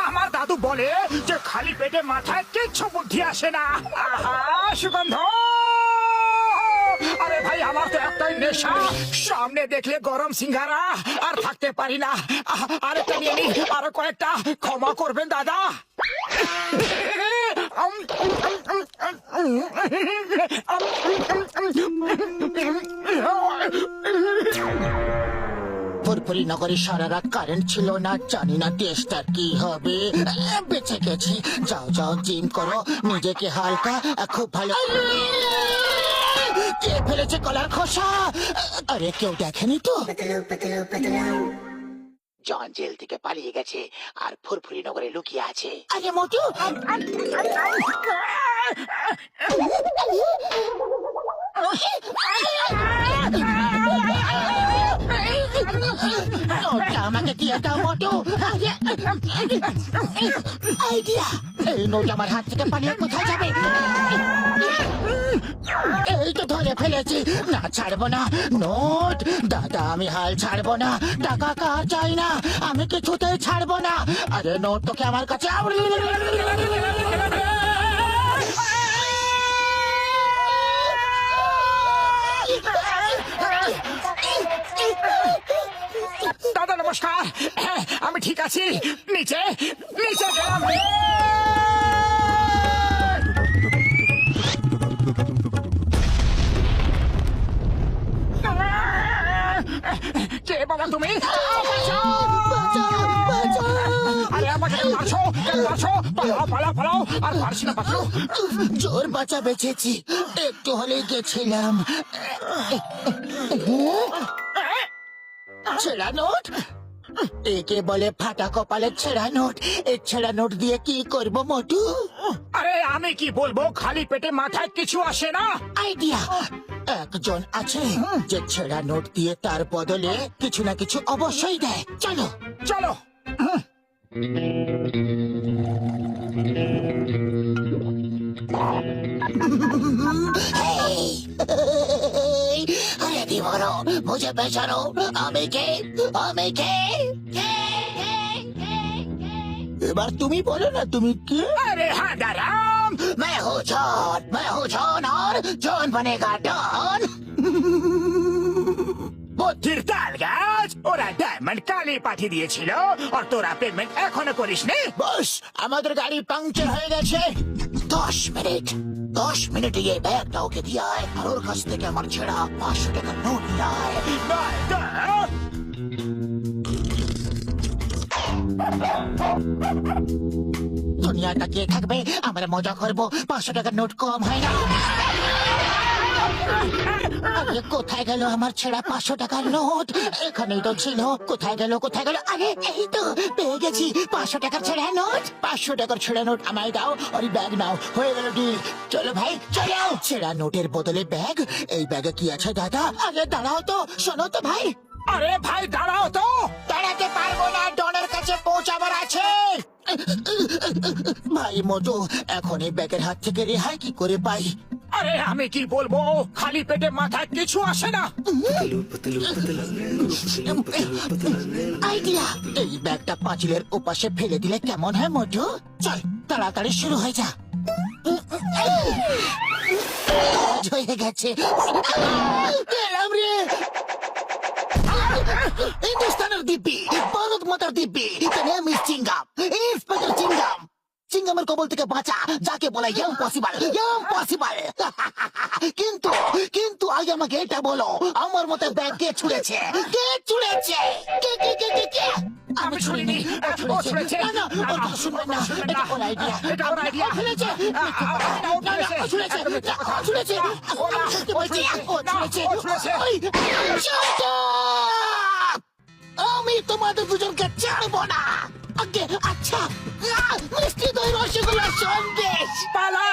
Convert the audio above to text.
আমার দাদু বলে যে খালি পেটে মাথায় কিচ্ছু বুদ্ধি আসে না। আহা, সুগন্ধ! আরে ভাই, আমার তো একটাই নেশা, সামনে দেখলে গরম সিঙ্গারা আর থাকতে পারি না। আরেকটা নিয়ে নি, আরো কয়েকটা। ক্ষমা করবেন দাদা। ফুরফুরি নগরে সারা রাত কারেন্ট ছিল না, জানি না টেস্টার কি হবে। বেঁচে গেছি। যাও যাও, জিম করো, নিজেকে হালকা। খুব ভালো। কে ফেলেছে কলার খোসা? আরে কেউ দেখেনি তো? জন জেল থেকে পালিয়ে গেছে আর ফুরফুরি নগরে লুকিয়ে আছে। আরে মোটু, নোটটা আমাকে দিয়ে দাও মোটু। আইডিয়া! এই নোট আমার হাত থেকে পালিয়ে কোথায় যাবে? এই তো ধরে ফেলেছি। না, ছাড়বো না। নোট দাদা, আমি হাল ছাড়বো না। টাকা কার চাই না, আমি কিছুতেই ছাড়বো না। আরে নোট তোকে আমার কাছে। দাদা নমস্কার, আমি ঠিক আছি। নিচে নিচে গেলাম। কে বাবা তুমি? আরে আমাকে মারছো, মারছো! পালাও পালাও পালাও! আর পারছি না বাঁচাও। জোর বাঁচা বেঁচেছি, একটু হলেই গেছিলাম। ছেঁড়া নোট? একে বলে ফাটা কপালের ছেঁড়া নোট। এই ছেঁড়া নোট দিয়ে কি করব মোটু? আরে আমি কি বলবো, খালি পেটে মাথায় কিছু আসে না। আইডিয়া! একজন আছে যে ছেঁড়া নোট দিয়ে তার বদলে কিছু না কিছু অবশ্যই দেয়। চলো চলো। রেডি বলো, বুঝে পেছানো। আমি কে? আমি কে? এবার তুমি বলো না, তুমি কে? अरे हाँ दाराम, मैं हूँ जॉन और जॉन बनेगा डॉन। বুদ্ধির তাল গাছ! ওরা ডায়মন্ড কালি পাঠিয়ে দিয়েছিল আর তোরা পেমেন্ট এখনো করিসনি। বস, আমাদের গাড়ি পাংচার হয়ে গেছে। 10 মিনিট এই ব্যাগটা ওকে দিয়ে আয় আর ওর কাছ থেকে আমার ছেঁড়া 500 টাকার নোট নিয়ে আয়। দুনিয়া তাকিয়ে থাকবে, আমরা মজা করবো। 500 টাকার নোট কম হয় না। আরে কোথায় গেল আমার ছেঁড়া 500 টাকার নোট? এখানেই তো ছিল। কোথায় গেল? আরে এই তো পেয়ে গেছি 500 টাকার ছেঁড়া নোট। 500 টাকার ছেঁড়া নোট আমায় দাও আর ব্যাগ নাও। হয়ে গেল ডিল। চলো ভাই, চলো। ছেঁড়া নোটের বদলে ব্যাগ। এই ব্যাগে কি আছে দাদা? আরে দাঁড়াও তো, শোনো তো ভাই। আরে ভাই দাঁড়াও তো। দাঁড়াতে পারবো না, ডনের কাছে পৌঁছাবার আছে। ভাই মোটু, এখন এই ব্যাগের হাত থেকে রেহাই কি করে পাই? আরে আমি কি বলবো, খালি পেটে মাথায় কিছু আসে না। আইডিয়া! এই ব্যাগটা পাঁচিলের ওপাশে ফেলে দিলে কেমন হয় মোটু? চল তাড়াতাড়ি শুরু হয়ে যা। কাজ হয়ে গেছে। গেলাম রে। হিন্দুস্তানের দিব্যি, ভারত মাতার দিব্যি। Name is চিঙ্গাম, inspector চিঙ্গাম। চিঙ্গামের কবল থেকে বাঁচা, যাকে বলে ইম্পসিবল। কিন্তু আগে আমাকে এটা বলো, আমার মতে ব্যাগ কে ছুঁড়েছে? কে? আমি ছুঁড়িনি। ও ছুঁড়েছে। না না, ওর কথা শুনবেন না। এটা ওর আইডিয়া। ছুঁড়েছে। আমি তোমাদের দুজনকে ছাড়বো না। আচ্ছা, মিষ্টি দই রসগোল্লা সন্দেশ। পালা!